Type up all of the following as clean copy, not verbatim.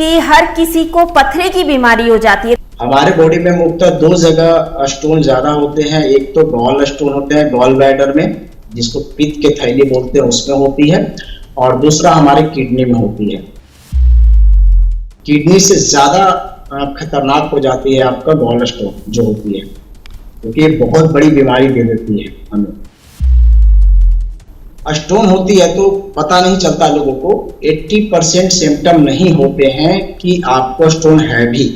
कि हर किसी को पथरी की बीमारी हो जाती है। हमारे बॉडी में मुख्यतः दो जगह स्टोन ज्यादा होते हैं। एक तो गॉल स्टोन होते हैं गॉल ब्लैडर में, जिसको पित्त के थैली बोलते हैं, उसमें होती है, और दूसरा हमारे किडनी में होती है। किडनी से ज्यादा खतरनाक हो जाती है आपका गॉल स्टोन जो होती है, क्योंकि ये बहुत बड़ी बीमारी दे देती है हमें। स्टोन होती है तो पता नहीं चलता लोगों को, 80% सिम्टम नहीं होते हैं कि आपको स्टोन है भी।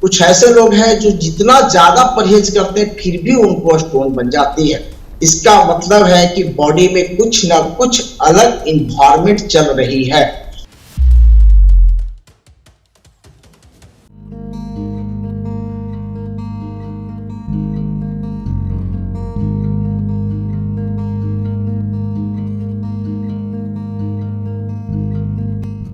कुछ ऐसे लोग हैं जो जितना ज्यादा परहेज करते हैं फिर भी उनको स्टोन बन जाती है। इसका मतलब है कि बॉडी में कुछ ना कुछ अलग इन्वायरमेंट चल रही है।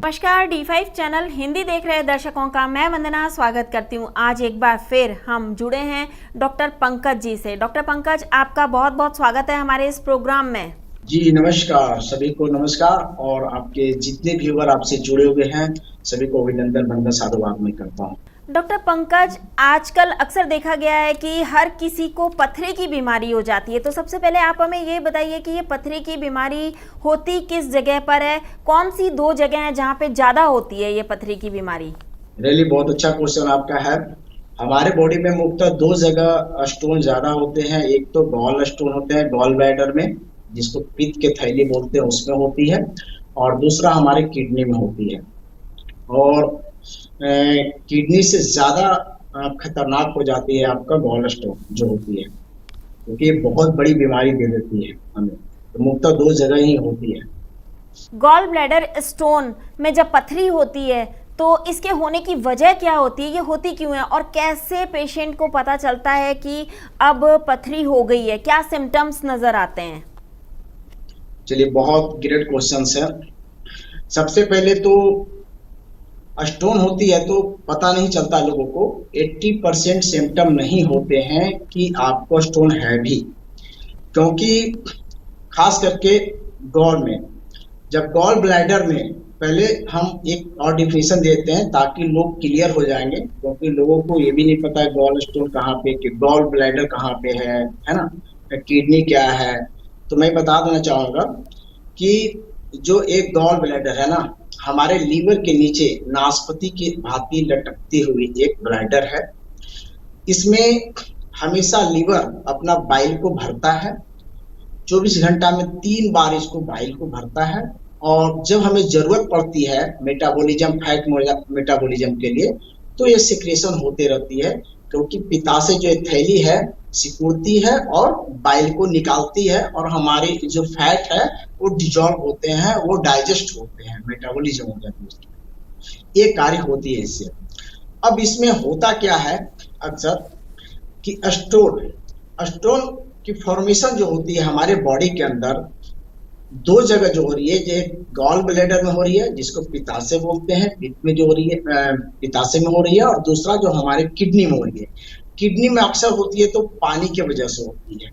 नमस्कार, D5 चैनल हिंदी देख रहे दर्शकों का मैं वंदना स्वागत करती हूं। आज एक बार फिर हम जुड़े हैं डॉक्टर पंकज जी से। डॉक्टर पंकज, आपका बहुत बहुत स्वागत है हमारे इस प्रोग्राम में। जी नमस्कार, सभी को नमस्कार, और आपके जितने व्यूअर आपसे जुड़े हुए हैं सभी को अभिनंदन वंदन साधुवाद मैं करता हूँ। डॉक्टर पंकज, आजकल अक्सर देखा गया है कि हर किसी को पथरी की बीमारी हो जाती है, तो सबसे पहले आप हमें ये बताइए कि ये पथरी की बीमारी होती किस जगह पर है, कौन सी दो जगह हैं जहाँ पे ज्यादा होती है ये पथरी की बीमारी? रियली बहुत अच्छा क्वेश्चन आपका है। हमारे बॉडी में मुख्यतः दो जगह स्टोन ज्यादा होते हैं। एक तो गॉल स्टोन होते हैं गॉल ब्लैडर में, जिसको पित्त के थैली बोलते हैं, उसमें होती है, और दूसरा हमारे किडनी में होती है। और किडनी से ज्यादा खतरनाक हो जाती है आपका गॉल स्टोन जो होती है, क्योंकि ये बहुत बड़ी बीमारी दे देती है हमें। तो मुख्यतः दो जगह ही होती है। गॉल ब्लैडर स्टोन में जब पथरी होती है तो इसके होने की वजह क्या होती है, ये होती क्यों है, और कैसे पेशेंट को पता चलता है कि अब पथरी हो गई है, क्या सिम्टम्स नजर आते हैं? चलिए, बहुत ग्रेट क्वेश्चन है। सबसे पहले तो स्टोन होती है तो पता नहीं चलता लोगों को, 80% सिम्टम नहीं होते हैं कि आपको स्टोन है भी, क्योंकि खास करके गॉल में, जब गॉल ब्लैडर में, पहले हम एक और डिफिनेशन देते हैं ताकि लोग क्लियर हो जाएंगे, क्योंकि लोगों को ये भी नहीं पता है गॉल स्टोन कहाँ पे, कि गॉल ब्लैडर कहाँ पे है ना, किडनी क्या है। तो मैं बता देना चाहूँगा कि जो एक गॉल ब्लैडर है ना, हमारे लीवर के नीचे नाशपाती की भांति लटकती हुई एक ब्लैडर है। इसमें हमेशा लीवर अपना बाइल को भरता है, 24 घंटा में 3 बार इसको बाइल को भरता है, और जब हमें जरूरत पड़ती है मेटाबॉलिज्म, फैट मेटाबॉलिज्म के लिए, तो ये सिक्रेशन होते रहती है, क्योंकि पित्ताशय जो थैली है सिकुड़ती है और बाइल को निकालती है, और हमारे जो फैट है वो डिजॉल्व होते हैं, वो डाइजेस्ट होते हैं, मेटाबॉलिज्म हो जाती है, ये कार्य होती है इससे। अब इसमें होता क्या है अक्सर कि स्टोन की फॉर्मेशन जो होती है हमारे बॉडी के अंदर दो जगह जो हो रही है, जो गॉल ब्लैडर में हो रही है जिसको पित्ताशय बोलते हैं, पित्त में जो हो रही है, पित्ताशय में हो रही है, और दूसरा जो हमारे किडनी में हो रही है। किडनी में अक्सर होती है तो पानी की वजह से होती है।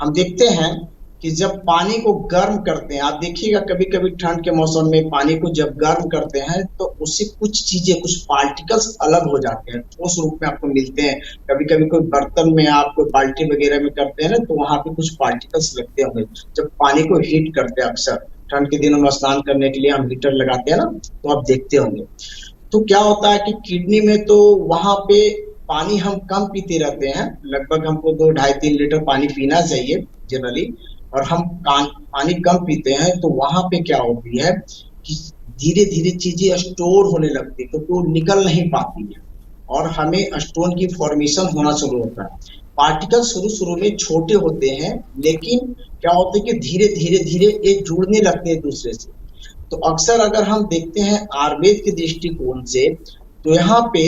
हम देखते हैं कि जब पानी को गर्म करते हैं, आप देखिएगा कभी कभी ठंड के मौसम में पानी को जब गर्म करते हैं तो उससे कुछ चीजें, कुछ पार्टिकल्स अलग हो जाते हैं, ठोस रूप में आपको मिलते हैं। कभी कभी कोई बर्तन में आप कोई बाल्टी वगैरह में करते हैं ना, तो वहां पे कुछ पार्टिकल्स लगते होंगे जब पानी को हीट करते हैं। अक्सर ठंड के दिनों में स्नान करने के लिए हम हीटर लगाते हैं ना, तो आप देखते होंगे। तो क्या होता है कि किडनी में तो वहां पे पानी हम कम पीते रहते हैं, लगभग हमको 2-2.5-3 लीटर पानी पीना चाहिए जनरली, और हम पानी कम पीते हैं, तो वहां पे क्या होती है कि धीरे धीरे चीजें स्टोर होने लगती है, तो वो निकल नहीं पाती है, और हमें स्टोन की फॉर्मेशन होना शुरू होता है। पार्टिकल शुरू में छोटे होते हैं, लेकिन क्या होता है कि धीरे धीरे ये जुड़ने लगते हैं दूसरे से। तो अक्सर अगर हम देखते हैं आयुर्वेद के दृष्टिकोण से, तो यहाँ पे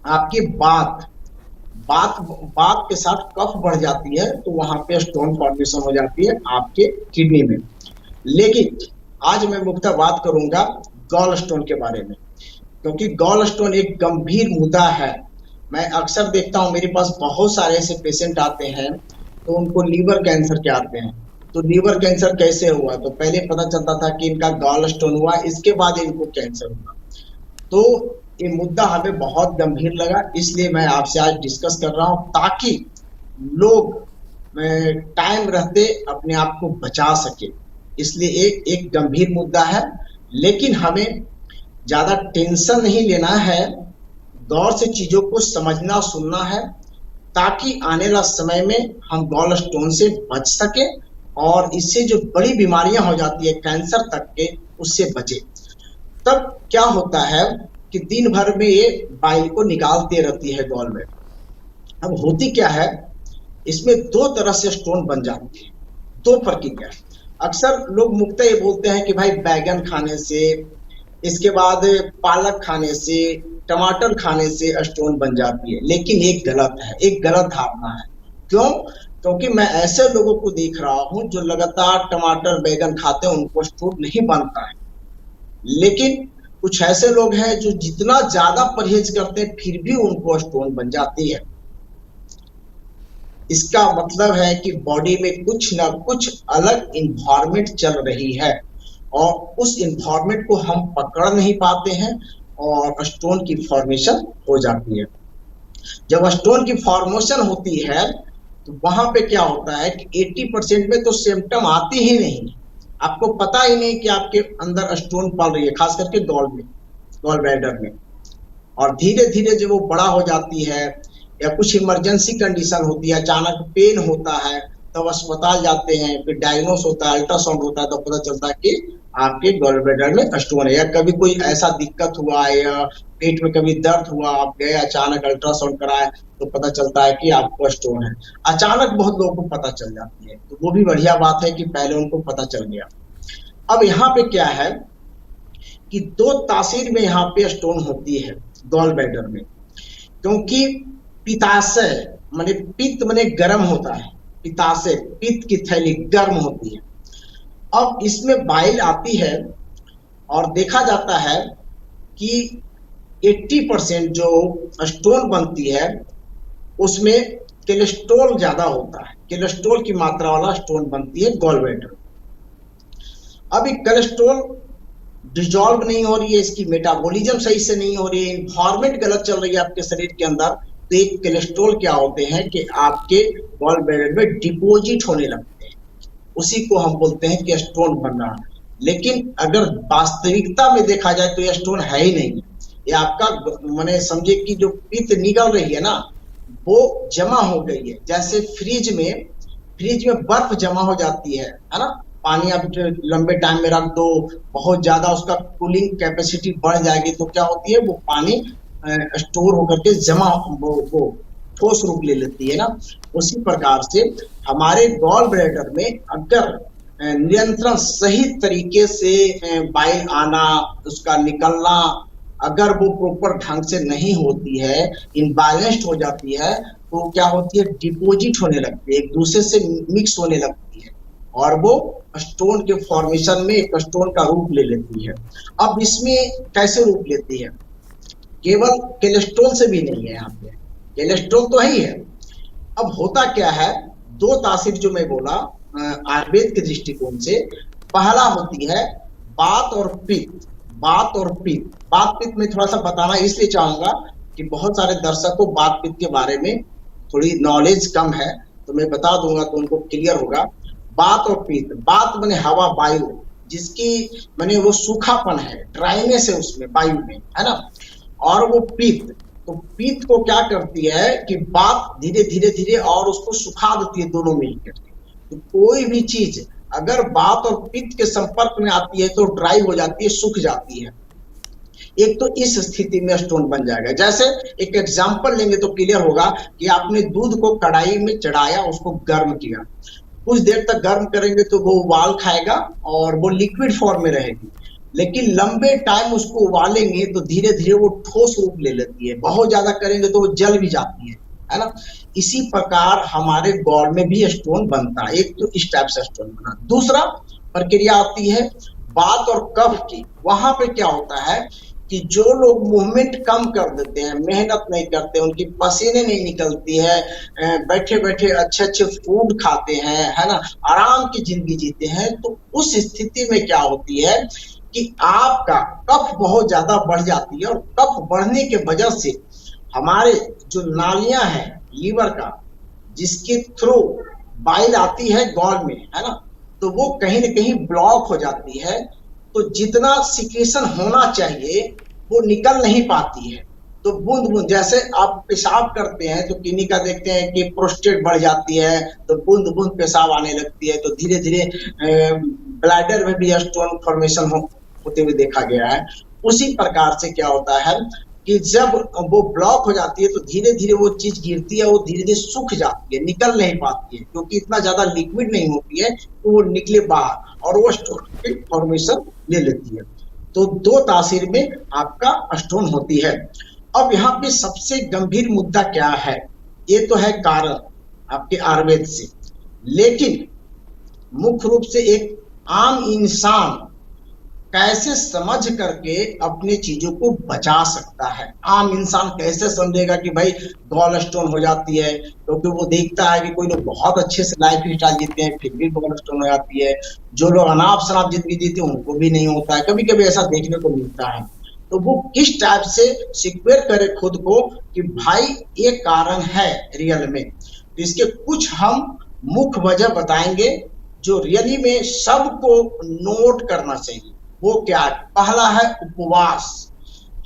आपकी बात के साथ कफ बढ़ जाती है, तो वहां पे स्टोन फॉर्मेशन हो जाती है आपके किडनी में। लेकिन आज मैं मुख्यतः बात करूंगा गॉल स्टोन के बारे में, क्योंकि गॉल स्टोन एक गंभीर मुद्दा है। मैं अक्सर देखता हूं, मेरे पास बहुत सारे ऐसे पेशेंट आते हैं तो उनको लीवर कैंसर के आते हैं, तो लीवर कैंसर कैसे हुआ, तो पहले पता चलता था कि इनका गॉल स्टोन हुआ, इसके बाद इनको कैंसर हुआ। तो ये मुद्दा हमें बहुत गंभीर लगा, इसलिए मैं आपसे आज डिस्कस कर रहा हूं, ताकि लोग टाइम रहते अपने आप को बचा सके। इसलिए एक गंभीर मुद्दा है, लेकिन हमें ज्यादा टेंशन नहीं लेना है, गौर से चीजों को समझना सुनना है, ताकि आने वाला समय में हम गॉल स्टोन से बच सके और इससे जो बड़ी बीमारियां हो जाती है कैंसर तक के, उससे बचे। तब क्या होता है कि दिन भर में ये बाइल को निकालते रहती है गॉल में। अब होती क्या है, इसमें दो तरह से स्टोन बन जाती है, दो प्रक्रिया। अक्सर लोग मुख्यतः ये बोलते हैं कि भाई बैगन खाने से, इसके बाद पालक खाने से, टमाटर खाने से स्टोन बन जाती है, लेकिन एक गलत है, एक गलत धारणा है। क्यों? क्योंकि मैं ऐसे लोगों को देख रहा हूं जो लगातार टमाटर बैगन खाते हैं, उनको स्टोन नहीं बनता है। लेकिन कुछ ऐसे लोग हैं जो जितना ज्यादा परहेज करते हैं फिर भी उनको स्टोन बन जाती है। इसका मतलब है कि बॉडी में कुछ ना कुछ अलग इन्वायरमेंट चल रही है और उस इन्वायरमेंट को हम पकड़ नहीं पाते हैं और स्टोन की फॉर्मेशन हो जाती है। जब स्टोन की फॉर्मेशन होती है तो वहां पे क्या होता है कि 80% में तो सिम्टम आती ही नहीं, आपको पता ही नहीं कि आपके अंदर स्टोन पल रही है, खास करके गॉल में, गॉल ब्लैडर में। और धीरे धीरे जब वो बड़ा हो जाती है या कुछ इमरजेंसी कंडीशन होती है, अचानक पेन होता है, तब अस्पताल जाते हैं, फिर डायग्नोस होता है, अल्ट्रासाउंड होता है, तो पता चलता है कि आपके गॉल ब्लैडर में स्टोन है। या कभी कोई ऐसा दिक्कत हुआ है या पेट में कभी दर्द हुआ, आप गए अचानक अल्ट्रासाउंड कराए तो पता चलता है कि आपको स्टोन है। अचानक बहुत लोगों को पता चल जाती है, तो वो भी बढ़िया बात है कि पहले उनको पता चल गया। अब यहाँ पे क्या है कि दो तासीर में यहाँ पे स्टोन होती है गॉल ब्लैडर में, क्योंकि पित्ताशय माने पित्त माने गर्म होता है, पित्ताशय पित्त की थैली गर्म होती है। अब इसमें बाइल आती है और देखा जाता है कि 80% जो स्टोन बनती है उसमें कोलेस्ट्रॉल ज्यादा होता है, कोलेस्ट्रॉल की मात्रा वाला स्टोन बनती है गॉल ब्लैडर। अब ये कोलेस्ट्रॉल डिजॉल्व नहीं हो रही है, इसकी मेटाबॉलिज्म सही से नहीं हो रही है, इन्वायरमेंट गलत चल रही है आपके शरीर के अंदर, तो एक कोलेस्ट्रॉल क्या होते हैं कि आपके गॉल ब्लैडर में डिपोजिट होने लगते हैं, उसी को हम बोलते हैं कि स्टोन बनना। लेकिन अगर वास्तविकता में देखा जाए तो यह स्टोन है ही नहीं, ये आपका माने समझे कि जो पित्त निकल रही है ना, वो जमा हो गई है। जैसे फ्रिज में बर्फ जमा हो जाती है ना, पानी आप लंबे टाइम में रख दो, बहुत ज्यादा उसका कूलिंग कैपेसिटी बढ़ जाएगी, तो क्या होती है वो पानी स्टोर होकर के जमा वो ठोस रूप ले लेती है ना। उसी प्रकार से हमारे गॉल ब्लैडर में अगर नियंत्रण सही तरीके से बाइल आना, उसका निकलना, अगर वो प्रॉपर ढंग से नहीं होती है, इनबैलेंस्ड हो जाती है, तो क्या होती है डिपोजिट होने लगती है, एक दूसरे से मिक्स होने लगती है और वो स्टोन के फॉर्मेशन में एक स्टोन का रूप ले लेती है। अब इसमें कैसे रूप लेती है? केवल कोलेस्ट्रॉल से भी नहीं है, यहाँ पे कोलेस्ट्रॉल तो ही है। अब होता क्या है, दो तासीर जो मैं बोला आयुर्वेद के दृष्टिकोण से, पहला होती है बात और पित्त। बात और पित्त, बात पित्त में थोड़ा सा बताना इसलिए चाहूंगा कि बहुत सारे दर्शकों बात पित्त के बारे में थोड़ी नॉलेज कम है, तो मैं बता दूंगा तो उनको क्लियर होगा। बात और पित्त, बात माने हवा वायु, जिसकी माने वो सूखापन है, ड्राइनेस है उसमें वायु में, है ना। और वो पित्त, तो पित्त को क्या करती है कि बात धीरे धीरे धीरे और उसको सुखा देती है दोनों मिलकर। तो कोई भी चीज अगर बात और पित्त के संपर्क में आती है तो ड्राई हो जाती है, सूख जाती है। एक तो इस स्थिति में स्टोन बन जाएगा। जैसे एक एग्जांपल लेंगे तो क्लियर होगा कि आपने दूध को कढ़ाई में चढ़ाया, उसको गर्म किया, कुछ देर तक गर्म करेंगे तो वो उबाल खाएगा और वो लिक्विड फॉर्म में रहेगी, लेकिन लंबे टाइम उसको उबालेंगे तो धीरे धीरे वो ठोस रूप ले लेती है, बहुत ज्यादा करेंगे तो वो जल भी जाती है ना। इसी प्रकार हमारे गॉल में भी स्टोन बनता है। एक तो इस टाइप से स्टोन बना। दूसरा प्रक्रिया आती है बात और कफ की। वहां पे क्या होता है कि जो लोग मूवमेंट कम कर देते हैं, मेहनत नहीं करते, उनकी पसीने नहीं निकलती है, बैठे बैठे अच्छे अच्छे फूड खाते हैं, है ना, आराम की जिंदगी जीते हैं, तो उस स्थिति में क्या होती है कि आपका कफ बहुत ज्यादा बढ़ जाती है, और कफ बढ़ने के वजह से हमारे जो नालियां हैं लीवर का, जिसके थ्रू बाइल आती है गॉल में, है ना, तो वो कहीं ना कहीं ब्लॉक हो जाती है। तो जितना सिक्रेशन होना चाहिए वो निकल नहीं पाती है। तो बूंद बूंद, जैसे आप पेशाब करते हैं तो किन्हीं का देखते हैं कि प्रोस्टेट बढ़ जाती है, तो बूंद बूंद पेशाब आने लगती है, तो धीरे धीरे ब्लैडर में भी स्टोन फॉर्मेशन होते हुए देखा गया है। उसी प्रकार से क्या होता है कि जब वो ब्लॉक हो जाती है तो धीरे धीरे वो चीज गिरती है, वो धीरे धीरे सूख जाती है, निकल नहीं पाती है, क्योंकि इतना ज्यादा लिक्विड नहीं होती है तो वो निकले बाहर और वो स्टोन की फॉर्मेशन ले लेती है। तो दो तासीर में आपका स्टोन होती है। अब यहाँ पे सबसे गंभीर मुद्दा क्या है, ये तो है कारण आपके आयुर्वेद से, लेकिन मुख्य रूप से एक आम इंसान कैसे समझ करके अपने चीजों को बचा सकता है। आम इंसान कैसे समझेगा कि भाई गॉल स्टोन हो जाती है, क्योंकि वो देखता है कि कोई लोग बहुत अच्छे से लाइफ स्टाइल जीते हैं फिर भी गॉल स्टोन हो जाती है, जो लोग अनाप शनाप जिंदगी जीते हैं उनको भी नहीं होता है, कभी कभी ऐसा देखने को मिलता है। तो वो किस टाइप से सिक्योर करे खुद को कि भाई ये कारण है रियल में, तो इसके कुछ हम मुख्य वजह बताएंगे जो रियली में सबको नोट करना चाहिए। वो क्या है? पहला है उपवास।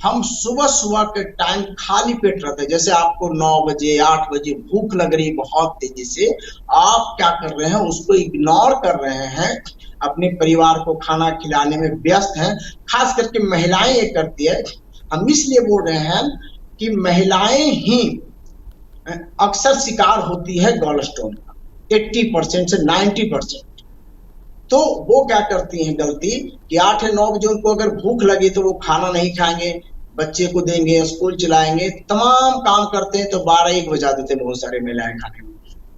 हम सुबह सुबह के टाइम खाली पेट रहते हैं, जैसे आपको 9 बजे 8 बजे भूख लग रही बहुत तेजी से, आप क्या कर रहे हैं, उसको इग्नोर कर रहे हैं, अपने परिवार को खाना खिलाने में व्यस्त हैं। खास करके महिलाएं ये करती है। हम इसलिए बोल रहे हैं कि महिलाएं ही अक्सर शिकार होती है गॉल स्टोन का, 80% से 90%। तो वो क्या करती हैं गलती कि 8 या 9 बजे उनको अगर भूख लगी तो वो खाना नहीं खाएंगे, बच्चे को देंगे, स्कूल चलाएंगे, तमाम काम करते हैं, तो 12-1 बजा देते हैं बहुत सारे महिलाएं खाने में।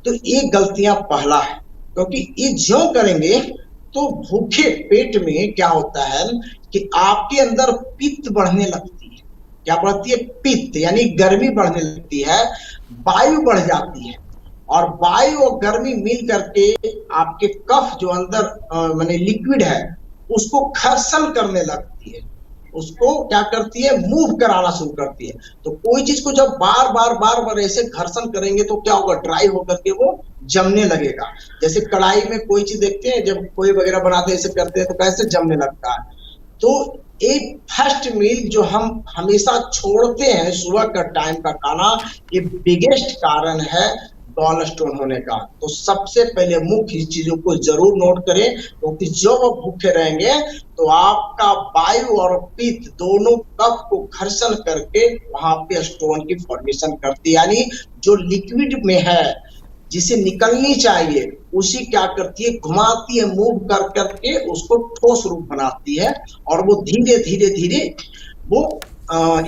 तो ये गलतियां पहला है, क्योंकि ये जो करेंगे तो भूखे पेट में क्या होता है कि आपके अंदर पित्त बढ़ने लगती है। क्या बढ़ती है? पित्त, यानी गर्मी बढ़ने लगती है, वायु बढ़ जाती है, और वायु और गर्मी मिल करके आपके कफ जो अंदर माने लिक्विड है उसको घर्षण करने लगती है, उसको क्या करती है, मूव कराना शुरू करती है। तो कोई चीज को जब बार बार ऐसे घर्षण करेंगे तो क्या होगा, ड्राई होकर के वो जमने लगेगा। जैसे कढ़ाई में कोई चीज देखते हैं, जब कोई वगैरह बनाते हैं ऐसे करते हैं तो कैसे जमने लगता है। तो एक फर्स्ट मील जो हम हमेशा छोड़ते हैं सुबह का टाइम का खाना, ये बिगेस्ट कारण है गॉल स्टोन होने का। तो सबसे पहले मुख्य चीजों को जरूर नोट करें, क्योंकि जब आप भूखे रहेंगे तो आपका वायु और पित्त दोनों कफ को घर्षण करके वहां पे स्टोन की फॉर्मेशन करती है, यानी जो लिक्विड में है जिसे निकलनी चाहिए उसी क्या करती है, घुमाती है, मूव कर करके उसको ठोस रूप बनाती है, और वो धीरे धीरे धीरे वो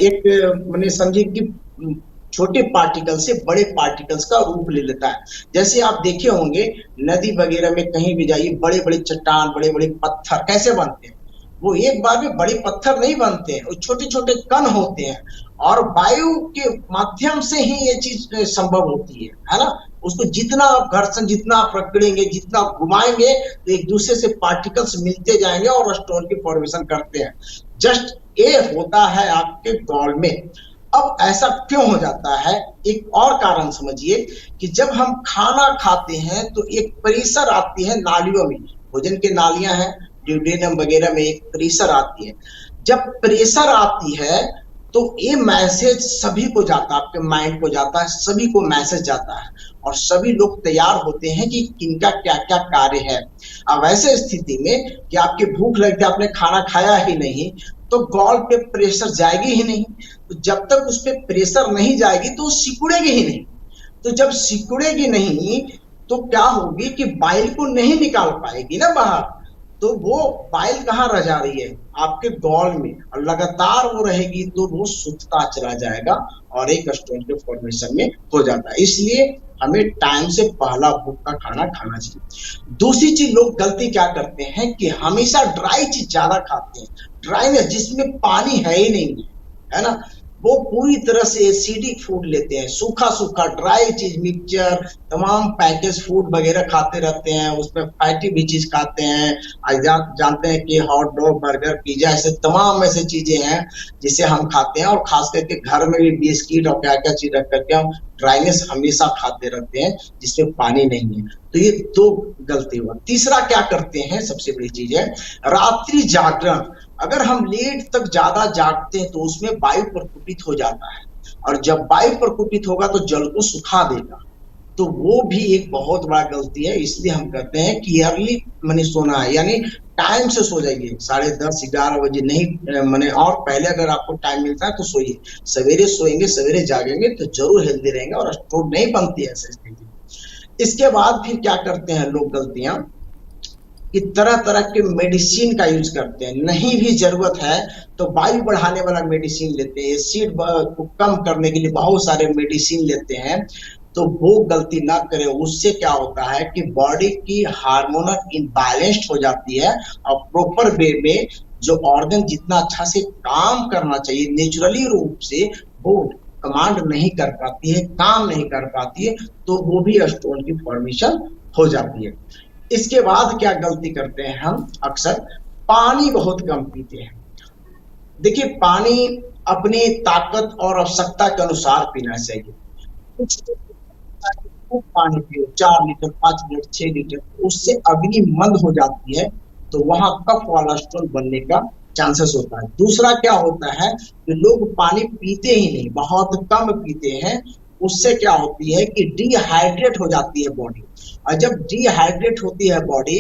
एक मैंने समझिए कि छोटे पार्टिकल से बड़े पार्टिकल्स का रूप ले लेता है। जैसे आप देखे होंगे नदी वगैरह में कहीं भी जाइए, बड़े बड़े चट्टान, बड़े बड़े पत्थर कैसे बनते हैं, वो एक बार में बड़े पत्थर नहीं बनते हैं, वो छोटे छोटे कण होते हैं, और वायु के माध्यम से ही ये चीज संभव होती है ना। उसको जितना आप घर्षण, जितना आप रगड़ेंगे, जितना आप घुमाएंगे, तो एक दूसरे से पार्टिकल्स मिलते जाएंगे और स्टोन की फॉर्मेशन करते हैं। जस्ट ये होता है आपके गॉल में। अब ऐसा क्यों हो जाता है, एक और कारण समझिए कि जब हम खाना खाते हैं तो एक प्रेशर आती है नालियों में, भोजन की नालियां हैं ड्यूडेनम वगैरह में, एक प्रेशर आती है। जब प्रेशर आती है तो ये मैसेज सभी को जाता है, आपके माइंड को जाता है, सभी को मैसेज जाता है, और सभी लोग तैयार होते हैं कि किनका क्या क्या कार्य है। अब ऐसे स्थिति में कि आपकी भूख लगती है, आपने खाना खाया ही नहीं, तो गॉल पे प्रेशर जाएगी ही नहीं। तो जब तक उस पे प्रेशर नहीं जाएगी तो सिकुड़ेगी ही नहीं। तो जब सिकुड़ेगी नहीं तो क्या होगी कि बाइल को नहीं निकाल पाएगी ना बाहर, तो वो बाइल कहाँ रह जा रही है, आपके गॉल में, और लगातार वो रहेगी तो वो सूखता चला जाएगा और एक स्टोन के फॉर्मेशन में हो जाता है। इसलिए हमें टाइम से पहला भूख का खाना खाना चाहिए। दूसरी चीज, लोग गलती क्या करते हैं कि हमेशा ड्राई चीज ज्यादा खाते हैं। ड्राइनेस जिसमें पानी है ही नहीं, है ना, वो पूरी तरह से एसिडिक फूड लेते हैं, सूखा सूखा ड्राई चीज, मिक्सचर, तमाम पैकेज फूड वगैरह खाते रहते हैं, उसमें फैटी भी चीज खाते हैं। आज जानते हैं कि हॉट डॉग, बर्गर, पिज्जा, ऐसे तमाम ऐसे चीजें हैं जिसे हम खाते हैं, और खास करके घर में भी बिस्किट और क्या क्या चीज रख करके हम ड्राइनेस हमेशा खाते रहते हैं जिसमें पानी नहीं है। तो ये दो गलती हुआ। तीसरा क्या करते हैं, सबसे बड़ी चीज है रात्रि जागरण। अगर हम लेट तक ज्यादा जागते हैं तो उसमें वायु प्रकोपित हो जाता है, और जब वायु प्रकोपित होगा तो जल को सुखा देगा, तो वो भी एक बहुत बड़ा गलती है। इसलिए हम कहते हैं कि अर्ली मैंने सोना है, यानी टाइम से सो जाइए, 10:30-11 बजे नहीं मैंने, और पहले अगर आपको टाइम मिलता है तो सोइए। सवेरे सोएंगे, सवेरे जागेंगे तो जरूर हेल्दी रहेंगे और स्ट्रोक नहीं बनती है ऐसे स्थिति। इसके बाद फिर क्या करते हैं लोग गलतियां, कि तरह तरह के मेडिसिन का यूज करते हैं, नहीं भी जरूरत है तो वायु बढ़ाने वाला मेडिसिन लेते हैं, एसिड को कम करने के लिए बहुत सारे मेडिसिन लेते हैं। तो वो गलती ना करें, उससे क्या होता है कि बॉडी की हार्मोनल इम्बैलेंस्ड हो जाती है, और प्रॉपर वे में जो ऑर्गन जितना अच्छा से काम करना चाहिए नेचुरली रूप से, वो कमांड नहीं कर पाती है, काम नहीं कर पाती है, तो वो भी स्टोन की फॉर्मेशन हो जाती है। इसके बाद क्या गलती करते हैं हम, अक्सर पानी बहुत कम पीते हैं। देखिए, पानी अपनी ताकत और आवश्यकता के अनुसार पीना चाहिए। कुछ खूब पानी पियो, 4 लीटर, 5 लीटर, 6 लीटर, उससे अग्नि मंद हो जाती है, तो वहां कफ वाला स्टोन बनने का चांसेस होता है। दूसरा क्या होता है कि लोग पानी पीते ही नहीं, बहुत कम पीते हैं, उससे क्या होती है कि डिहाइड्रेट हो जाती है बॉडी, और जब डिहाइड्रेट होती है बॉडी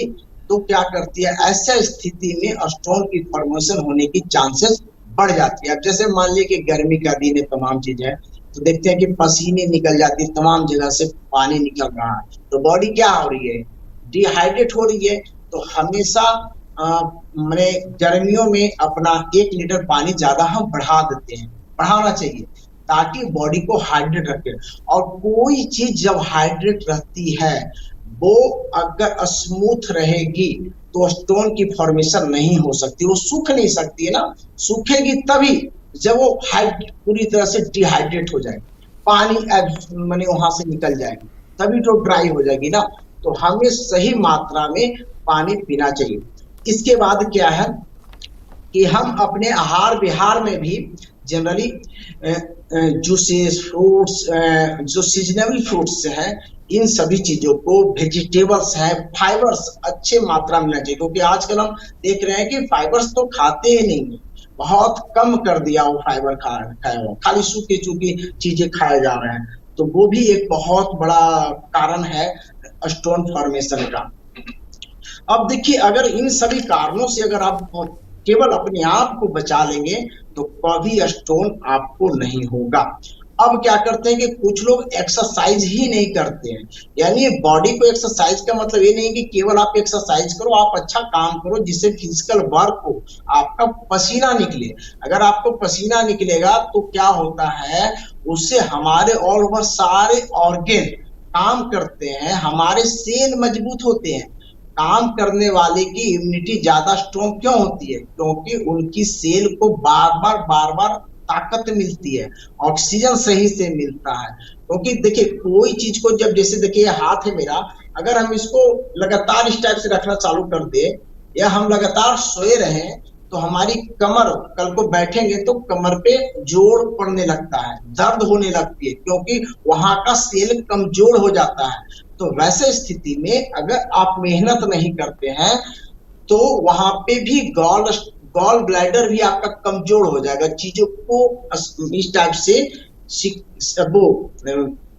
तो क्या करती है, ऐसा स्थिति में स्टोन की फॉर्मेशन होने की चांसेस बढ़ जाती है। अब जैसे मान लीजिए कि गर्मी का दिन है, तमाम चीज है, तो देखते हैं कि पसीने निकल जाती है, तमाम जगह से पानी निकल रहा है, तो बॉडी क्या हो रही है, डिहाइड्रेट हो रही है। तो हमेशा मैंने गर्मियों में अपना 1 लीटर पानी ज्यादा हम बढ़ा देते हैं, बढ़ाना चाहिए ताकि बॉडी को हाइड्रेट रखे। और कोई चीज जब हाइड्रेट रहती है, वो अगर स्मूथ रहेगी तो स्टोन की फॉर्मेशन नहीं हो सकती, वो सूख नहीं सकती है ना, सूखेगी तभी जब वो पूरी तरह से डिहाइड्रेट हो जाएगी, पानी मैंने वहां से निकल जाएगी, तभी तो ड्राई हो जाएगी ना। तो हमें सही मात्रा में पानी पीना चाहिए। इसके बाद क्या है कि हम अपने आहार विहार में भी जनरली जूसेस, फ्रूट्स, जो सीजनेबल फ्रूट्स हैं, इन सभी चीजों को, वेजिटेबल्स हैं, फाइबर्स अच्छे मात्रा में लेना चाहिए, क्योंकि आजकल हम देख रहे हैं कि फाइबर्स तो खाते ही नहीं है, बहुत कम कर दिया वो फाइबर खाया हुआ, खाली सूखी सूखी चीजें खाए जा रहे हैं। तो वो भी एक बहुत बड़ा कारण है स्टोन फॉर्मेशन का। अब देखिए, अगर इन सभी कारणों से अगर आप केवल अपने आप को बचा लेंगे तो कभी स्टोन आपको नहीं होगा। अब क्या करते हैं कि कुछ लोग एक्सरसाइज ही नहीं करते हैं, यानी बॉडी को एक्सरसाइज का मतलब ये नहीं कि केवल आप एक्सरसाइज करो, आप अच्छा काम करो जिससे फिजिकल वर्क हो, आपका पसीना निकले। अगर आपको पसीना निकलेगा तो क्या होता है, उससे हमारे ऑल ओवर सारे ऑर्गन काम करते हैं, हमारे सेल मजबूत होते हैं। काम करने वाले की इम्यूनिटी ज्यादा स्ट्रॉन्ग क्यों होती है, क्योंकि उनकी सेल को बार बार ताकत मिलती है, ऑक्सीजन सही से मिलता है। क्योंकि देखिए, कोई चीज को जब, जैसे देखिए हाथ है मेरा, अगर हम इसको लगातार इस टाइप से रखना चालू कर दे, या हम लगातार सोए रहे, तो हमारी कमर, कल को बैठेंगे तो कमर पे जोर पड़ने लगता है, दर्द होने लगती है, क्योंकि वहां का सेल कमजोर हो जाता है। तो वैसे स्थिति में अगर आप मेहनत नहीं करते हैं तो वहां पे भी गॉल ब्लैडर भी आपका कमजोर हो जाएगा, चीजों को इस टाइप से वो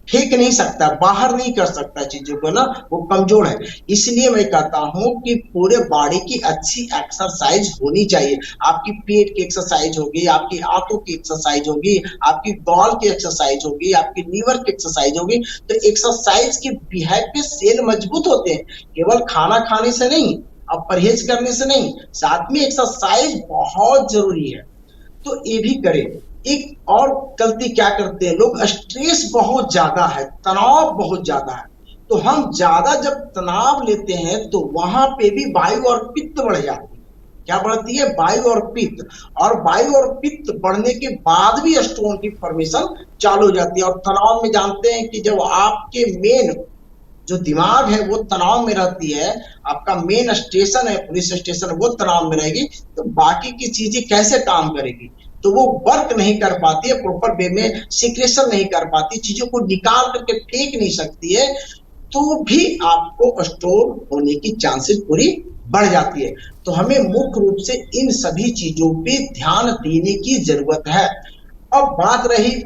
फेंक नहीं सकता, बाहर नहीं कर सकता चीजों को ना, वो कमजोर है। इसलिए मैं कहता हूं कि पूरे बॉडी की अच्छी एक्सरसाइज होनी चाहिए। आपकी पेट की एक्सरसाइज होगी, आपकी आंतों की एक्सरसाइज होगी, आपकी गॉल की एक्सरसाइज होगी, आपकी लीवर की एक्सरसाइज होगी। तो एक्सरसाइज के बिहेव पे सेल मजबूत होते हैं, केवल खाना खाने से नहीं, अब परहेज करने से नहीं, साथ में एक्सरसाइज बहुत जरूरी है। तो ये भी करें। एक और गलती क्या करते हैं लोग, स्ट्रेस बहुत ज्यादा है, तनाव बहुत ज्यादा है, तो हम ज्यादा जब तनाव लेते हैं तो वहां पे भी वायु और पित्त बढ़ जाती है। क्या बढ़ती है? वायु और पित्त। और वायु और पित्त बढ़ने के बाद भी स्टोन की फॉर्मेशन चालू हो जाती है। और तनाव में जानते हैं कि जब आपके मेन जो दिमाग है वो तनाव में रहती है, आपका मेन स्टेशन है, पुलिस स्टेशन, वो तनाव में रहेगी, तो बाकी की चीजें कैसे काम करेगी? तो वो वर्क नहीं कर पाती है, प्रॉपर वे में सिक्रेशन नहीं कर पाती, चीजों को निकाल करके फेंक नहीं सकती है, तो भी आपको स्टोन होने की चांसेस पूरी बढ़ जाती है। तो हमें मुख्य रूप से इन सभी चीजों पे ध्यान देने की जरूरत है। अब बात रही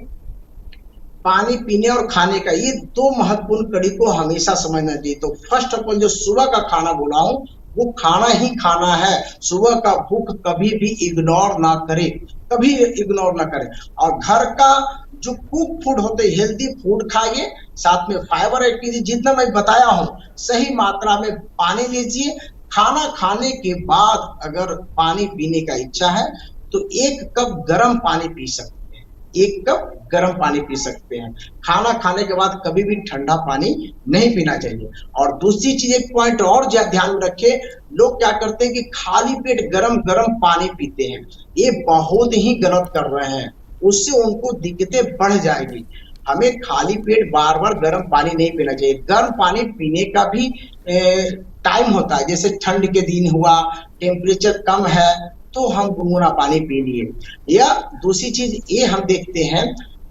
पानी पीने और खाने का, ये दो महत्वपूर्ण कड़ी को हमेशा समझना चाहिए। तो फर्स्ट ऑफ ऑल जो सुबह का खाना बोला हूं वो खाना ही खाना है। सुबह का भूख कभी भी इग्नोर ना करे, कभी इग्नोर ना करें। और घर का जो कुक फूड होते हैं, हेल्दी फूड खाइए, साथ में फाइबर ऐड कीजिए। जितना मैं बताया हूं सही मात्रा में पानी लीजिए। खाना खाने के बाद अगर पानी पीने का इच्छा है तो 1 कप गर्म पानी पी सकते हैं, 1 कप गर्म पानी पी सकते हैं। खाना खाने के बाद कभी भी ठंडा पानी नहीं पीना चाहिए। और दूसरी चीज, एक पॉइंट और ध्यान में रखें, लोग क्या करते हैं कि खाली पेट गरम गरम पानी पीते हैं। ये बहुत ही गलत कर रहे हैं, उससे उनको दिक्कतें बढ़ जाएगी। हमें खाली पेट बार बार गर्म पानी नहीं पीना चाहिए। गर्म पानी पीने का भी टाइम होता है, जैसे ठंड के दिन हुआ, टेम्परेचर कम है तो हम गुनगुना पानी पी लिए। या दूसरी चीज ये हम देखते हैं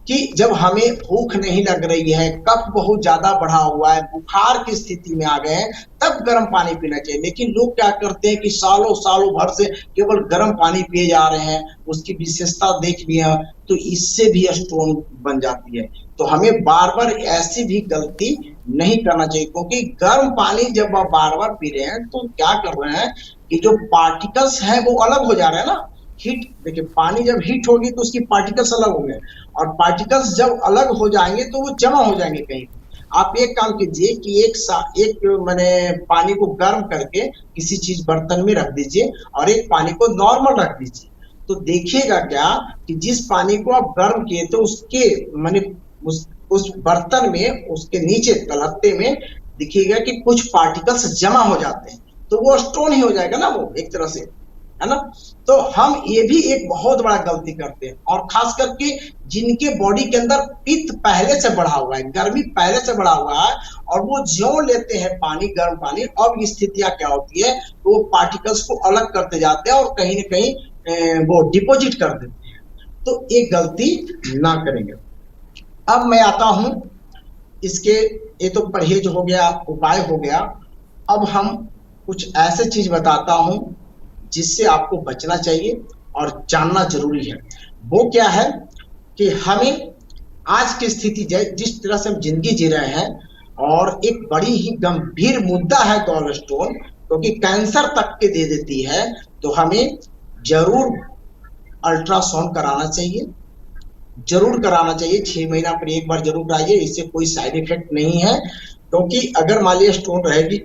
कि जब हमें भूख नहीं लग रही है, कफ बहुत ज्यादा बढ़ा हुआ है, बुखार की स्थिति में आ गए हैं, तब गर्म पानी पीना चाहिए। लेकिन लोग क्या करते हैं कि सालों सालों भर से केवल गर्म पानी पिए जा रहे हैं, उसकी विशेषता देख लिया, तो इससे भी स्टोन बन जाती है। तो हमें बार बार ऐसी भी गलती नहीं करना चाहिए, क्योंकि गर्म पानी जब आप बार बार पी रहे हैं तो क्या कर रहे हैं कि जो पार्टिकल्स हैं वो अलग हो जा रहे हैं ना। हीट, देखिए पानी जब हीट होगी तो उसकी पार्टिकल्स अलग होंगे, और पार्टिकल्स जब अलग हो जाएंगे तो वो जमा हो जाएंगे कहीं। आप एक काम कीजिए कि एक मैंने पानी को गर्म करके किसी चीज बर्तन में रख दीजिए और एक पानी को नॉर्मल रख दीजिए, तो देखिएगा क्या कि जिस पानी को आप गर्म किए तो उसके मैंने उस बर्तन में, उसके नीचे तलहटे में दिखिएगा कि कुछ पार्टिकल्स जमा हो जाते हैं, तो वो स्टोन ही हो जाएगा ना, वो एक तरह से, है ना। तो हम ये भी एक बहुत बड़ा गलती करते हैं, और खास करके जिनके बॉडी के अंदर पित्त पहले से बढ़ा हुआ है, गर्मी पहले से बढ़ा हुआ है, और वो ज्यों लेते हैं पानी, गर्म पानी, अब स्थितियां क्या होती है, तो वो पार्टिकल्स को अलग करते जाते हैं और कहीं ना कहीं वो डिपोजिट कर देते हैं। तो ये गलती ना करेंगे। अब मैं आता हूं इसके, ये तो परहेज हो गया, उपाय हो गया। अब हम कुछ ऐसे चीज बताता हूं जिससे आपको बचना चाहिए और जानना जरूरी है। वो क्या है कि हमें आज की स्थिति जिस तरह से हम जिंदगी जी रहे हैं, और एक बड़ी ही गंभीर मुद्दा है गॉल स्टोन, क्योंकि कैंसर तक के दे देती है, तो हमें जरूर अल्ट्रासाउंड कराना चाहिए, जरूर कराना चाहिए। 6 महीना पर एक बार जरूर कराइए, इससे कोई साइड इफेक्ट नहीं है। क्योंकि अगर मान लीजिए स्टोन रहेगी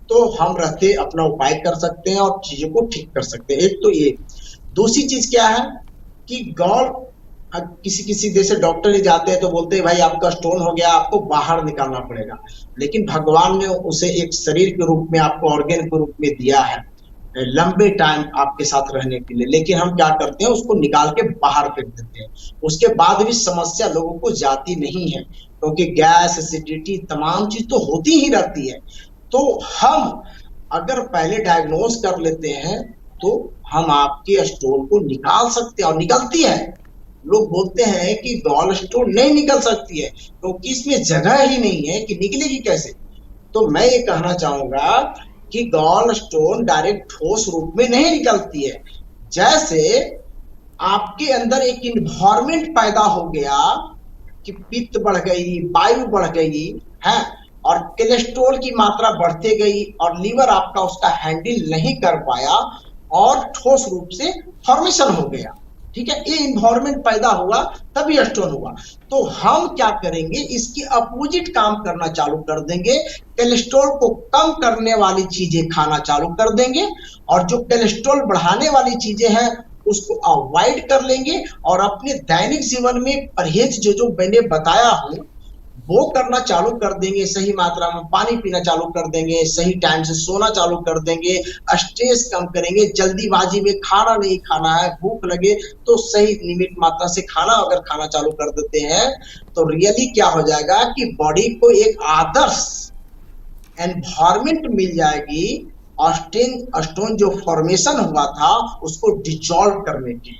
तो हम रहते अपना उपाय कर सकते हैं और चीजों को ठीक कर सकते हैं। एक तो ये। दूसरी चीज क्या है कि गॉल, किसी जैसे डॉक्टर ही जाते हैं तो बोलते हैं भाई आपका स्टोन हो गया, आपको बाहर निकालना पड़ेगा। लेकिन भगवान ने उसे एक शरीर के रूप में, आपको ऑर्गेन के रूप में दिया है लंबे टाइम आपके साथ रहने के लिए। लेकिन हम क्या करते हैं, उसको निकाल के बाहर फेंक देते हैं। उसके बाद भी समस्या लोगों को जाती नहीं है, क्योंकि गैस, एसिडिटी, तमाम चीज तो होती ही रहती है। तो हम अगर पहले डायग्नोज कर लेते हैं तो हम आपके स्टोन को निकाल सकते हैं, और निकलती है। लोग बोलते हैं कि गॉल स्टोन नहीं निकल सकती है क्योंकि इसमें जगह ही नहीं है, कि निकलेगी कैसे। तो मैं ये कहना चाहूंगा कि गॉल स्टोन डायरेक्ट ठोस रूप में नहीं निकलती है। जैसे आपके अंदर एक इन्वायरमेंट पैदा हो गया कि पित्त बढ़ गई, वायु बढ़ गई है, और कोलेस्ट्रॉल की मात्रा बढ़ते गई, और लीवर आपका उसका हैंडल नहीं कर पाया, और ठोस रूप से फॉर्मेशन हो गया। ठीक है, ये इन्वायरमेंट पैदा हुआ तभी स्टोन हुआ। तो हम क्या करेंगे, इसकी अपोजिट काम करना चालू कर देंगे। कोलेस्ट्रॉल को कम करने वाली चीजें खाना चालू कर देंगे, और जो कोलेस्ट्रॉल बढ़ाने वाली चीजें हैं उसको अवॉइड कर लेंगे, और अपने दैनिक जीवन में परहेज जो मैंने बताया हूं वो करना चालू कर देंगे, सही मात्रा में पानी पीना चालू कर देंगे, सही टाइम से सोना चालू कर देंगे, स्ट्रेस कम करेंगे, जल्दीबाजी में खाना नहीं खाना है, भूख लगे तो सही लिमिट मात्रा से खाना अगर खाना चालू कर देते हैं तो रियली क्या हो जाएगा कि बॉडी को एक आदर्श एनवायरमेंट मिल जाएगी स्टोन जो फॉर्मेशन हुआ था उसको डिसॉल्व करने की।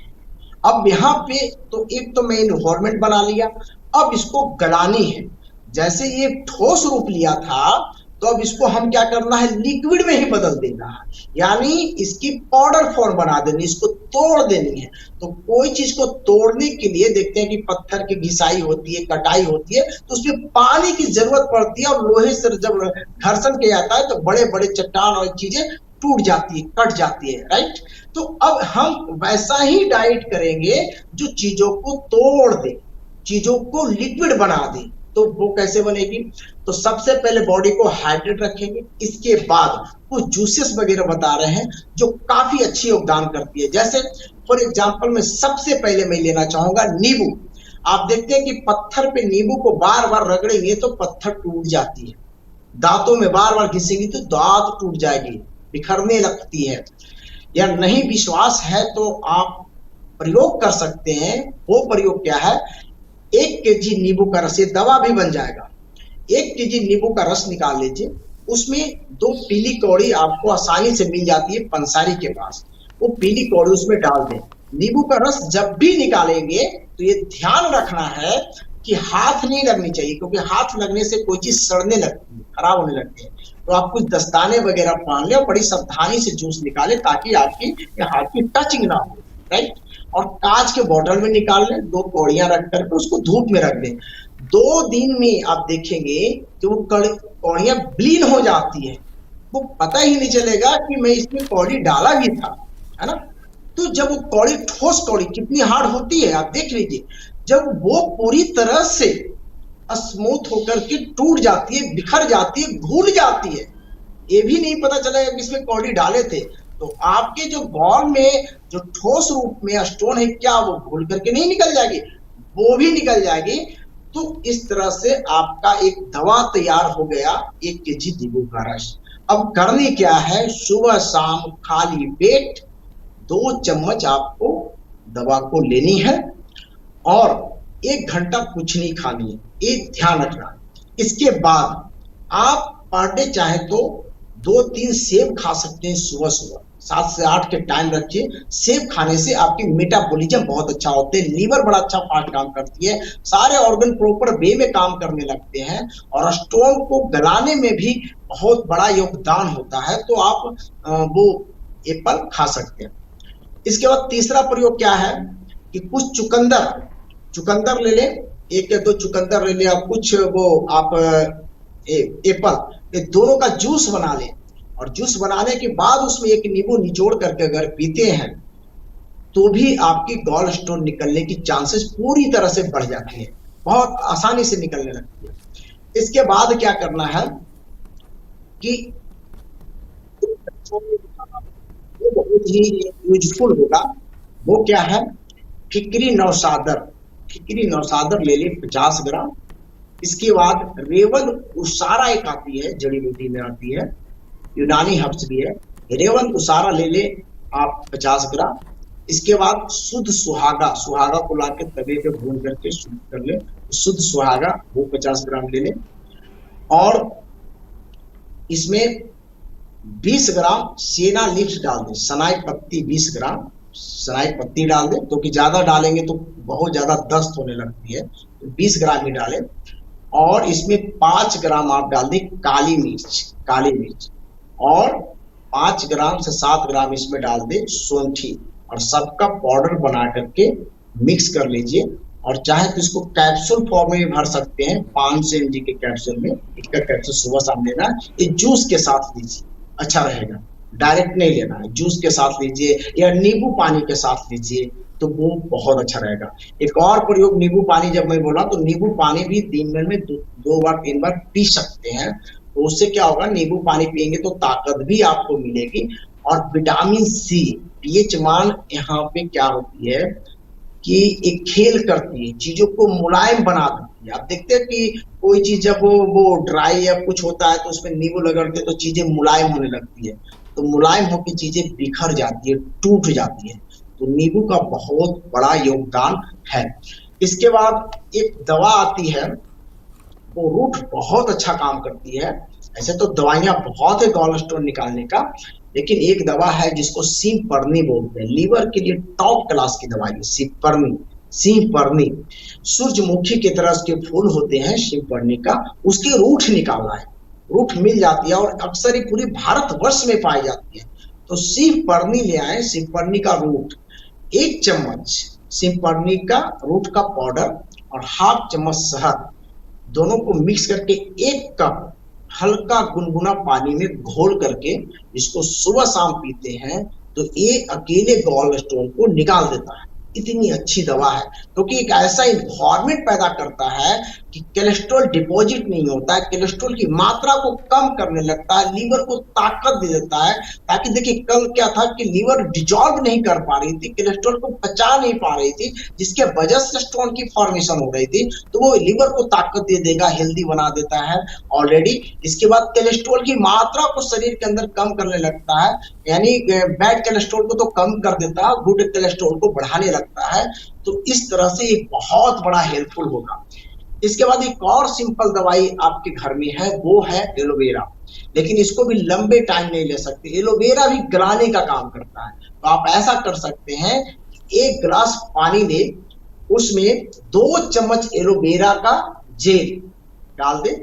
अब यहाँ पे तो एक तो मैं इन्वायरमेंट बना लिया, अब इसको गलानी है। जैसे ये ठोस रूप लिया था तो अब इसको हम क्या करना है, लिक्विड में ही बदल देना है, यानी इसकी पाउडर फॉर्म बना देनी, इसको तोड़ देनी है। तो कोई चीज को तोड़ने के लिए देखते हैं कि पत्थर की घिसाई होती है, कटाई होती है, तो उसमें पानी की जरूरत पड़ती है और लोहे से जब घर्षण किया जाता है तो बड़े बड़े चट्टान और चीजें टूट जाती है, कट जाती है, राइट। तो अब हम वैसा ही डाइट करेंगे जो चीजों को तोड़ दे, चीजों को लिक्विड बना दे। तो वो कैसे बनेगी, तो सबसे पहले बॉडी को हाइड्रेट रखेंगे, इसके बाद कुछ जूसेस वगैरह बता रहे हैं जो काफी अच्छी योगदान करती है। जैसे फॉर एग्जांपल में सबसे पहले मैं लेना चाहूंगा नींबू। आप देखते हैं कि पत्थर पे नींबू को बार बार रगड़ेंगे तो पत्थर टूट जाती है, दांतों में बार बार घिसेंगे तो दांत टूट जाएगी, बिखरने लगती है। या नहीं विश्वास है तो आप प्रयोग कर सकते हैं। वो प्रयोग क्या है, 1 केजी नींबू का रस, ये दवा भी बन जाएगा। 1 केजी नींबू का रस निकाल लीजिए, उसमें 2 पीली कौड़ी आपको आसानी से मिल जाती है पंसारी के पास, वो पीली कौड़ी उसमें डाल दें। नींबू का रस जब भी निकालेंगे तो ये ध्यान रखना है कि हाथ नहीं लगनी चाहिए, क्योंकि हाथ लगने से कोई चीज सड़ने लगती है, खराब होने लगती है। तो आप कुछ दस्ताने वगैरह पहन ले और बड़ी सावधानी से जूस निकाले ताकि आपकी हाथ की टचिंग ना हो, राइट। और कांच के बोतल में निकाल लें, 2 कौड़ियां रख करके उसको धूप में रख दें। 2 दिन में आप देखेंगे कि वो कौड़ियां ब्लीन हो जाती है, वो पता ही नहीं चलेगा कि मैं इसमें कौड़ी डाला भी था, है ना। तो जब वो कौड़ी, ठोस कौड़ी कितनी हार्ड होती है आप देख लीजिए, जब वो पूरी तरह से स्मूथ होकर के टूट जाती है, बिखर जाती है, घुल जाती है, ये भी नहीं पता चलेगा कि इसमें कौड़ी डाले थे। तो आपके जो बॉल में जो ठोस रूप में स्टोन है, क्या वो घुल करके नहीं निकल जाएगी, वो भी निकल जाएगी। तो इस तरह से आपका एक दवा तैयार हो गया, 1 केजी नींबू का रस। अब करनी क्या है, सुबह शाम खाली पेट 2 चम्मच आपको दवा को लेनी है और 1 घंटा कुछ नहीं खानी है, ये ध्यान रखना। इसके बाद आप पर डे चाहे तो 2-3 सेब खा सकते हैं सुबह सुबह, 7 से 8 के टाइम रखिए। सेब खाने से आपकी मेटाबॉलिज्म बहुत अच्छा होते हैं, लीवर बड़ा अच्छा फास्ट काम करती है, सारे ऑर्गन प्रॉपर वे में काम करने लगते हैं और स्टोन को गलाने में भी बहुत बड़ा योगदान होता है। तो आप वो एप्पल खा सकते हैं। इसके बाद तीसरा प्रयोग क्या है कि कुछ चुकंदर ले लें, 1 या 2 चुकंदर ले लें, आप कुछ वो आप एप्पल, ये दोनों का जूस बना लें और जूस बनाने के बाद उसमें 1 नींबू निचोड़ करके अगर पीते हैं तो भी आपकी गॉल स्टोन निकलने की चांसेस पूरी तरह से बढ़ जाती है, बहुत आसानी से निकलने लगती है। इसके बाद क्या करना है कि बहुत ही यूजफुल होगा, वो क्या है, खिकरी नौसादर ले ले 50 ग्राम। इसके बाद रेवन उसारा एक आती है, जड़ी बूटी में आती है, यूनानी हर्ब्स भी है, रेवन उसारा ले ले आप 50 ग्राम। इसके बाद शुद्ध सुहागा को लाके तवे पे भून करके शुद्ध कर ले, शुद्ध सुहागा वो 50 ग्राम ले ले। और इसमें 20 ग्राम सेना लीव्स डाल दें, सनाई पत्ती 20 ग्राम सनाई पत्ती डाल दें, क्योंकि ज्यादा डालेंगे तो बहुत ज्यादा दस्त होने लगती है, तो 20 ग्राम ही डालें। और इसमें 5 ग्राम आप डाल दें काली मिर्च और 5 ग्राम से 7 ग्राम इसमें डाल दें सौंठी और सबका पाउडर बना करके मिक्स कर लीजिए। और चाहे तो इसको कैप्सूल फॉर्म में भी भर सकते हैं, 500 mg के कैप्सूल में, एक कैप्सूल सुबह शाम लेना। ये जूस के साथ लीजिए, अच्छा रहेगा, डायरेक्ट नहीं लेना है, जूस के साथ लीजिए या नींबू पानी के साथ लीजिए तो वो बहुत अच्छा रहेगा। एक और प्रयोग नींबू पानी, जब मैं बोला तो नींबू पानी भी दिन में 2 बार 3 बार पी सकते हैं। तो उससे क्या होगा, नींबू पानी पिएंगे तो ताकत भी आपको मिलेगी। और विटामिन सी, पीएच मान यहाँ पे क्या होती है कि एक खेल करती है, चीजों को मुलायम बना देती जाती है। आप देखते हैं कि कोई चीज जब वो ड्राई या कुछ होता है तो उसमें नींबू रगड़ते हैं तो चीजें मुलायम होने लगती है, तो मुलायम होकर चीजें बिखर जाती है, टूट जाती है। तो नींबू का बहुत बड़ा योगदान है। इसके बाद एक दवा आती है, वो रूट बहुत अच्छा काम करती है। ऐसे तो दवाइयां बहुत है गॉल स्टोन निकालने का, लेकिन एक दवा है जिसको सिंहपर्णी बोलते हैं, लीवर के लिए टॉप क्लास की दवाई है सिंहपर्णी। सिंहपर्णी सूरजमुखी की तरह उसके फूल होते हैं सिंहपर्णी का, उसके रूट निकालना है, रूट मिल जाती है और अक्सर ये पूरे भारतवर्ष में पाई जाती है। तो सिंहपर्णी ले आए, सिंहपर्णी का रूट, 1 चम्मच सिंहपर्णी का रूट का पाउडर और हाफ चम्मच शहद, दोनों को मिक्स करके 1 कप हल्का गुनगुना पानी में घोल करके इसको सुबह शाम पीते हैं तो ये अकेले गॉल स्टोन को निकाल देता है। इतनी अच्छी दवा है क्योंकि एक ऐसा इन्वायरमेंट पैदा करता है कि कोलेस्ट्रॉल डिपॉजिट नहीं होता है, कोलेस्ट्रॉल की मात्रा को कम करने लगता है, लीवर को ताकत दे देता है। ताकि देखिए कल क्या था कि लीवर डिजॉल्व नहीं कर पा रही थी, कोलेस्ट्रॉल को पचा नहीं पा रही थी, जिसके वजह से स्टोन की फॉर्मेशन हो रही थी। तो वो लीवर को ताकत दे देगा, हेल्दी बना देता है ऑलरेडी। इसके बाद कोलेस्ट्रॉल की मात्रा को शरीर के अंदर कम करने लगता है, यानी बैड कोलेस्ट्रॉल को तो कम कर देता है, गुड कोलेस्ट्रॉल को बढ़ाने लगता है। तो इस तरह से एक बहुत बड़ा हेल्पफुल होगा। इसके बाद एक और सिंपल दवाई आपके घर में है, वो है एलोवेरा। लेकिन इसको भी लंबे टाइम नहीं ले सकते, एलोवेरा भी गलाने का काम करता है। तो आप ऐसा कर सकते हैं, 1 गिलास पानी ले, उसमें 2 चम्मच एलोवेरा का जेल डाल दे।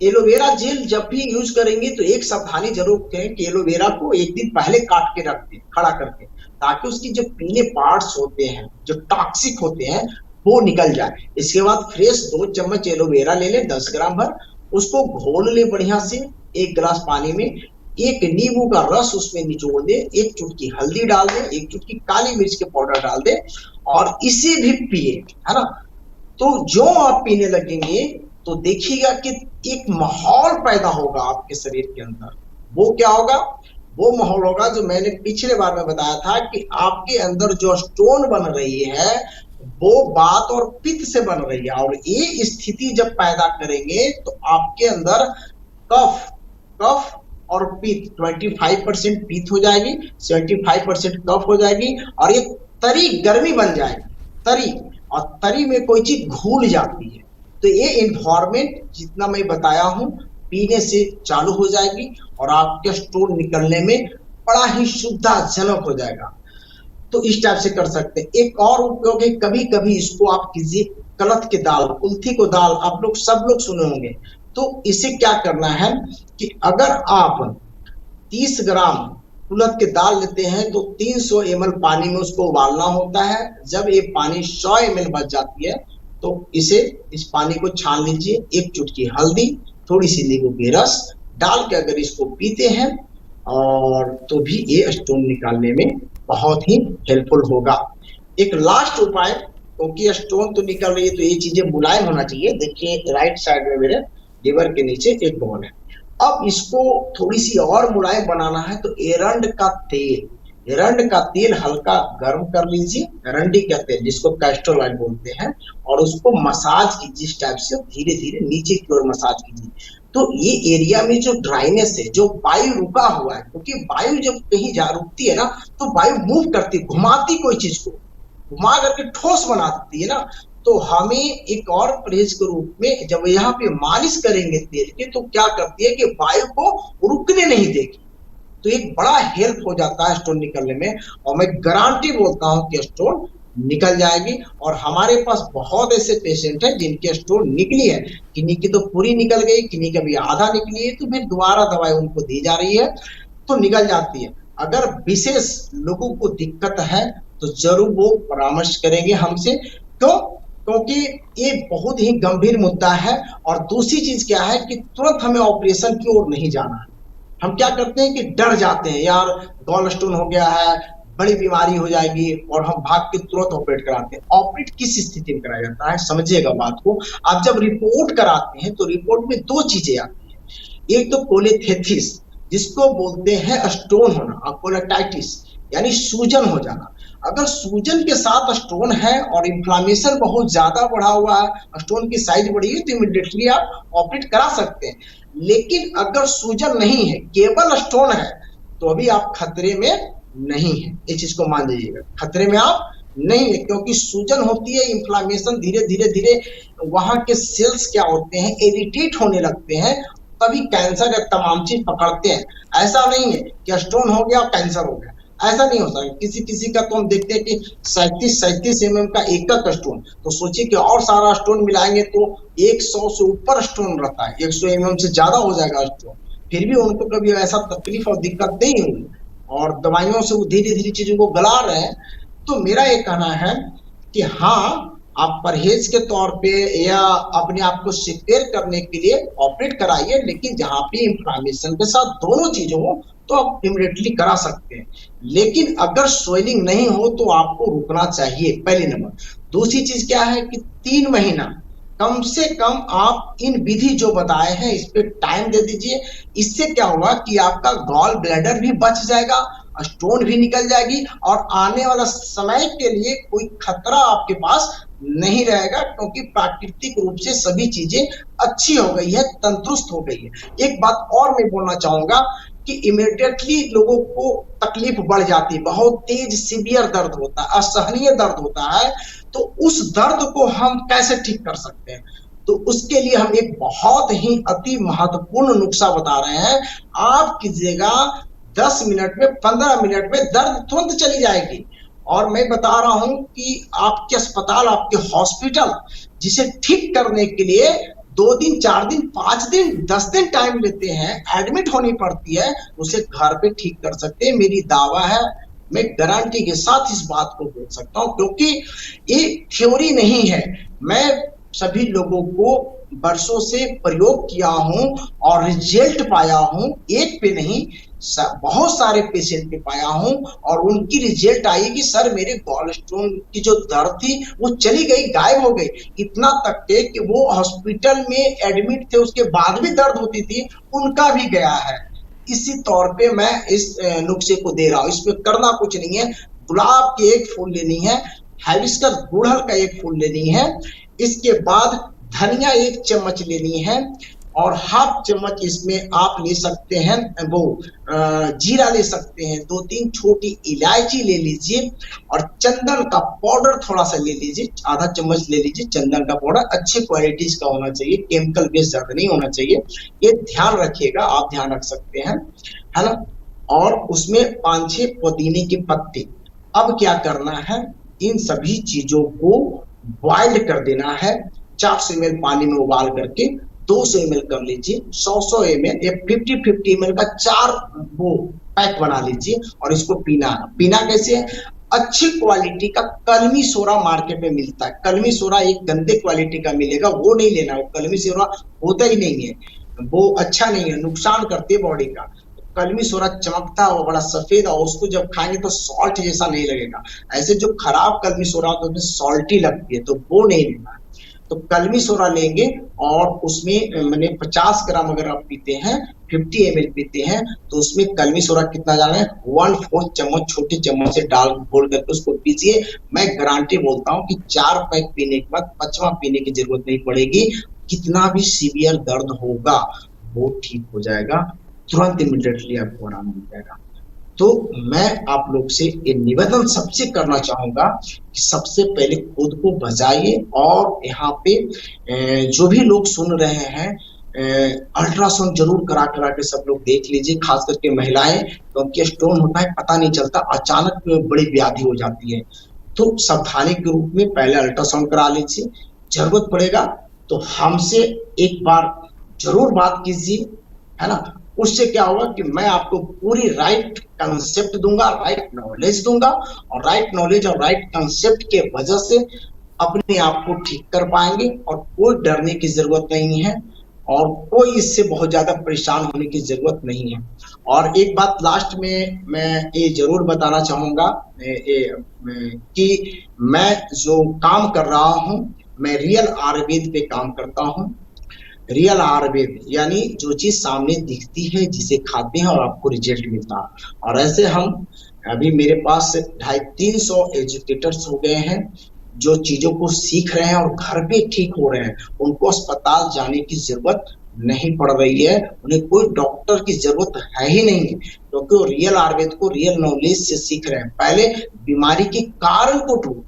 एलोवेरा जेल जब भी यूज करेंगे तो एक सावधानी जरूर करें कि एलोवेरा को एक दिन पहले काट के रख दें खड़ा करके, ताकि उसकी जो पीले पार्ट्स होते हैं, जो टॉक्सिक होते हैं, वो निकल जाए। इसके बाद फ्रेश 2 चम्मच एलोवेरा ले ले, 10 ग्राम भर, उसको घोल ले बढ़िया से 1 गिलास पानी में। 1 नींबू का रस उसमें निचोड़ दे, 1 चुटकी हल्दी डाल दे, 1 चुटकी काली मिर्च के पाउडर डाल दे और इसे भी पिए, है ना। तो जो आप पीने लगेंगे तो देखिएगा कि एक माहौल पैदा होगा आपके शरीर के अंदर। वो क्या होगा? वो माहौल होगा जो मैंने पिछले बार में बताया था कि आपके अंदर जो स्टोन बन रही है वो वात और पित्त से बन रही है, और ये स्थिति जब पैदा करेंगे तो आपके अंदर कफ और पित्त 25% पित्त हो जाएगी, 75% कफ हो जाएगी, और ये तरी गर्मी बन जाएगी, तरी, और तरी में कोई चीज घुल जाती है। तो ये इन्वायरमेंट जितना मैं बताया हूं पीने से चालू हो जाएगी और आपके स्टोन निकलने में बड़ा ही सुविधाजनक हो जाएगा। तो इस टाइप से कर सकते हैं। एक और उपयोग है, कभी कभी इसको आप कीजिए कलथ के दाल, कुल्थी को दाल, आप लोग सब लोग सुने होंगे। तो इसे क्या करना है कि अगर आप 30 ग्राम कुल्थ के दाल लेते हैं तो 300 ml पानी में उसको उबालना होता है। जब ये पानी 100 ml बच जाती है तो इस पानी को छान लीजिए, 1 चुटकी हल्दी, थोड़ी सी नींबू की रस डाल के अगर इसको पीते हैं और तो भी ये स्टोन निकालने में बहुत ही हेल्पफुल होगा। एक लास्ट उपाय, क्योंकि स्टोन तो निकल रही है तो ये चीजें मुलायम होना चाहिए। देखिए राइट साइड में मेरे लीवर के नीचे एक बोन है। अब इसको थोड़ी सी और मुलायम बनाना है तो एरंड का तेल हल्का गर्म कर लीजिए, एरंडी का तेल जिसको कैस्टर ऑयल बोलते हैं, और उसको मसाज कीजिए इस टाइप से, धीरे धीरे नीचे की ओर मसाज कीजिए। तो ये एरिया में जो ड्राइनेस है, जो वायु रुका हुआ है, क्योंकि वायु जब कहीं जा रुकती है ना तो वायु मूव करती, घुमाती, कोई चीज को घुमा करके ठोस बनाती है ना। तो हमें एक और परहेज के रूप में जब यहाँ पे मालिश करेंगे तेल के तो क्या करती है कि वायु को रुकने नहीं देगी। तो एक बड़ा हेल्प हो जाता है स्टोन निकलने में, और मैं गारंटी बोलता हूं कि स्टोन निकल जाएगी। और हमारे पास बहुत ऐसे पेशेंट हैं जिनके स्टोन निकली है, किन्हीं की तो पूरी निकल गई, किन्हीं की अभी आधा निकली है, तो फिर दोबारा दवाई उनको दी जा रही है तो निकल जाती है। अगर विशेष लोगों को दिक्कत है तो जरूर वो परामर्श करेंगे हमसे। क्योंकि ये बहुत ही गंभीर मुद्दा है। और दूसरी चीज क्या है कि तुरंत हमें ऑपरेशन की ओर नहीं जाना है। हम क्या करते हैं कि डर जाते हैं, यार गॉल स्टोन हो गया है, बड़ी बीमारी हो जाएगी, और हम भाग के तुरंत ऑपरेट कराते हैं। ऑपरेट किस स्थिति में कराया जाता है समझिएगा बात को। आप जब रिपोर्ट कराते हैं तो रिपोर्ट में 2 चीजें आती है। एक तो कोलेथेसिस जिसको बोलते हैं स्टोन होना, और कोलेटाइटिस यानी सूजन हो जाना। अगर सूजन के साथ स्टोन है और इन्फ्लामेशन बहुत ज्यादा बढ़ा हुआ है, स्टोन की साइज बढ़ी है, तो इमिडिएटली आप ऑपरेट करा सकते हैं। लेकिन अगर सूजन नहीं है, केवल स्टोन है, तो अभी आप खतरे में नहीं है। इस चीज को मान लीजिएगा, खतरे में आप नहीं है, क्योंकि सूजन होती है, इन्फ्लामेशन धीरे धीरे धीरे वहां के सेल्स क्या होते हैं, इरिटेट होने लगते हैं, तभी कैंसर या तमाम चीज पकड़ते हैं। ऐसा नहीं है कि स्टोन हो गया और कैंसर हो गया, ऐसा नहीं हो सकता। किसी किसी का तो हम देखते हैं कि 37 mm का एक स्टोन, तो सोचिए कि और सारा स्टोन मिलाएंगे तो 100 से ऊपर स्टोन रहता है, 100 mm से ज्यादा हो जाएगा स्टोन, फिर भी उनको कभी ऐसा तकलीफ और दिक्कत नहीं होगी, और दवाइयों से वो धीरे धीरे चीजों को गला रहे हैं। तो मेरा ये कहना है कि हाँ, आप परहेज के तौर पे या अपने आप को सिक्योर करने के लिए ऑपरेट कराइए, लेकिन जहां पे इंफ्लेमेशन के साथ दोनों चीजों हो तो आप इमीडिएटली करा सकते हैं। लेकिन अगर स्वेलिंग नहीं हो तो आपको रुकना चाहिए, पहली नंबर। दूसरी चीज क्या है कि 3 महीना कम से कम आप इन विधि जो बताए हैं इस पे टाइम दे दीजिए। इससे क्या होगा कि आपका गॉल ब्लैडर भी बच जाएगा, स्टोन भी निकल जाएगी, और आने वाला समय के लिए कोई खतरा आपके पास नहीं रहेगा, क्योंकि प्राकृतिक रूप से सभी चीजें अच्छी हो गई है, तंदुरुस्त हो गई है। एक बात और मैं बोलना चाहूंगा कि इमीडिएटली लोगों को तकलीफ बढ़ जाती है, बहुत तेज सीवियर दर्द होता है, असहनीय दर्द होता है, तो उस दर्द को हम कैसे ठीक कर सकते हैं? तो उसके लिए हम एक बहुत ही अति महत्वपूर्ण नुस्खा बता रहे हैं। आप कीजिएगा 10 मिनट में, 15 मिनट में दर्द तुरंत चली जाएगी। और मैं बता रहा हूं कि आपके अस्पताल, आपके हॉस्पिटल जिसे ठीक करने के लिए 2 दिन, 4 दिन, 5 दिन, 10 दिन टाइम लेते हैं, एडमिट होनी पड़ती है, उसे घर पे ठीक कर सकते हैं। मेरी दावा है, मैं गारंटी के साथ इस बात को बोल सकता हूं, क्योंकि ये थ्योरी नहीं है। मैं सभी लोगों को वर्षों से प्रयोग किया हूं और रिजल्ट पाया हूं, एक पे नहीं, बहुत सारे पेशेंट पे पाया हूं, और उनकी रिजल्ट आई कि सर मेरे गॉल स्टोन की जो दर्द थी वो चली गई, गायब हो गई। इतना तक के कि वो हॉस्पिटल में एडमिट थे, उसके बाद भी दर्द होती थी, उनका भी गया है। इसी तौर पे मैं इस नुस्खे को दे रहा हूं। इसमें करना कुछ नहीं है, गुलाब की 1 फूल लेनी है, हाइबिस्कस गुड़हल का 1 फूल लेनी है, इसके बाद धनिया 1 चम्मच लेनी है, और ½ चम्मच इसमें आप ले सकते हैं वो जीरा ले सकते हैं, 2-3 छोटी इलायची ले लीजिए, और चंदन का पाउडर थोड़ा सा ले लीजिए, ½ चम्मच ले लीजिए। चंदन का पाउडर अच्छे क्वालिटीज का होना चाहिए, केमिकल बेस्ड ज्यादा नहीं होना चाहिए, ये ध्यान रखिएगा, आप ध्यान रख सकते हैं, है ना। और उसमें 5-6 पुदीने के पत्ते। अब क्या करना है, इन सभी चीजों को बॉइल्ड कर देना है, 400 ml पानी में उबाल करके 200 ml कर लीजिए, 100 ml या 50 ml का 4 वो पैक बना लीजिए, और इसको पीना कैसे है? अच्छी क्वालिटी का कलमी सोडा मार्केट में मिलता है। कलमी सोडा एक गंदे क्वालिटी का मिलेगा, वो नहीं लेना, वो कलमी सोडा होता ही नहीं है, वो अच्छा नहीं है, नुकसान करती है बॉडी का। कलमी सोडा चमकता है, वो बड़ा सफेद, और उसको जब खाएंगे तो सॉल्ट जैसा नहीं लगेगा। ऐसे जो खराब कलमी सोडा होता है उसमें सॉल्टी लगती है, तो वो नहीं लेना। तो कलमी सोडा लेंगे, और उसमें मैंने 50 ग्राम अगर आप पीते हैं, 50 ml पीते हैं, तो उसमें कलमी सोडा कितना डालना है? 1/4 चम्मच छोटे चम्मच से डाल घोल करके उसको पीजिए। मैं गारंटी बोलता हूँ कि 4 पैक पीने के बाद 5वां पीने की जरूरत नहीं पड़ेगी। कितना भी सीवियर दर्द होगा वो ठीक हो जाएगा, तुरंत इमीडिएटली आपको आराम मिल जाएगा। तो मैं आप लोग से ये निवेदन सबसे करना चाहूंगा कि सबसे पहले खुद को बचाइए, और यहाँ पे जो भी लोग सुन रहे हैं, अल्ट्रासाउंड जरूर करा के सब लोग देख लीजिए, खास करके महिलाएं, क्योंकि स्टोन होता है, पता नहीं चलता, अचानक बड़ी व्याधि हो जाती है। तो सावधानी के रूप में पहले अल्ट्रासाउंड करा लीजिए, जरूरत पड़ेगा तो हमसे एक बार जरूर बात कीजिए, है ना। उससे क्या होगा कि मैं आपको पूरी राइट कंसेप्ट दूंगा, राइट नॉलेज दूंगा, और राइट नॉलेज और राइट कंसेप्ट के वजह से अपने आप को ठीक कर पाएंगे, और कोई डरने की जरूरत नहीं है, और कोई इससे बहुत ज्यादा परेशान होने की जरूरत नहीं है। और एक बात लास्ट में मैं ये जरूर बताना चाहूंगा कि मैं जो काम कर रहा हूं, मैं रियल आयुर्वेद पे काम करता हूं। रियल आयुर्वेद यानी जो चीज सामने दिखती है, जिसे खाते हैं और आपको रिजल्ट मिलता है। और ऐसे हम अभी मेरे पास 250-300 एजुकेटर्स हो गए हैं जो चीजों को सीख रहे हैं और घर पे ठीक हो रहे हैं। उनको अस्पताल जाने की जरूरत नहीं पड़ रही है, उन्हें कोई डॉक्टर की जरूरत है ही नहीं, क्योंकि वो रियल आयुर्वेद को रियल नॉलेज से सीख रहे हैं। पहले बीमारी के कारण को ढूंढो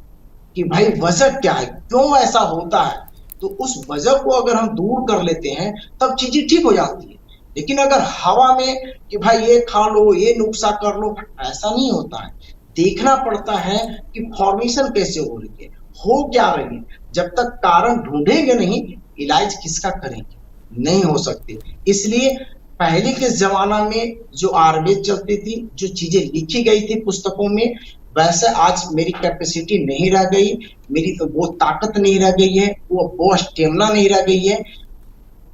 कि भाई वजह क्या है, क्यों ऐसा होता है, तो उस वजह को अगर हम दूर कर लेते हैं तब चीजें ठीक हो जाती है। लेकिन अगर हवा में कि भाई ये खा लो, ये नुस्खा कर लो, ऐसा नहीं होता है। देखना पड़ता है कि फॉर्मेशन कैसे हो रही है, हो क्या रही है। जब तक कारण ढूंढेंगे नहीं, इलाज किसका करेंगे, नहीं हो सकते। इसलिए पहले के जमाना में जो आयुर्वेद चलती थी, जो चीजें लिखी गई थी पुस्तकों में, वैसे आज मेरी कैपेसिटी नहीं रह गई, मेरी तो वो ताकत नहीं रह गई है, वो स्टेमिना नहीं रह गई है।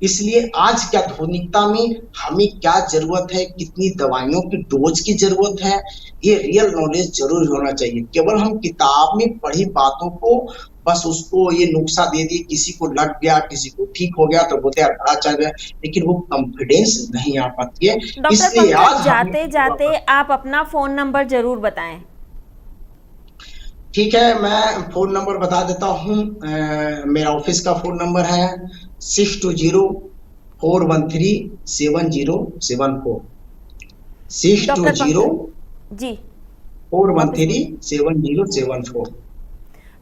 इसलिए आज क्या आधुनिकता में हमें क्या जरूरत है, कितनी दवाइयों की डोज की जरूरत है, ये रियल नॉलेज जरूर होना चाहिए। केवल हम किताब में पढ़ी बातों को बस उसको ये नुस्खा दे दिए, किसी को लग गया, किसी को ठीक हो गया तो बोलते यार बड़ा चल गया, लेकिन वो कॉन्फिडेंस नहीं आ पाती है। डॉक्टर इसलिए पंकज, आज जाते जाते आप अपना फोन नंबर जरूर बताएं। ठीक है, मैं फोन नंबर बता देता हूँ। मेरा ऑफिस का फोन नंबर है 6204137074। Doctor 6204137074। Pankaj ji,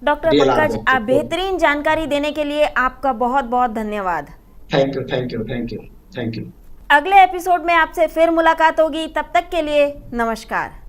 doctor real Pankaj, Ayurveda आप बेहतरीन जानकारी देने के लिए आपका बहुत बहुत धन्यवाद। Thank you, thank you, thank you, thank you. अगले एपिसोड में आपसे फिर मुलाकात होगी, तब तक के लिए नमस्कार।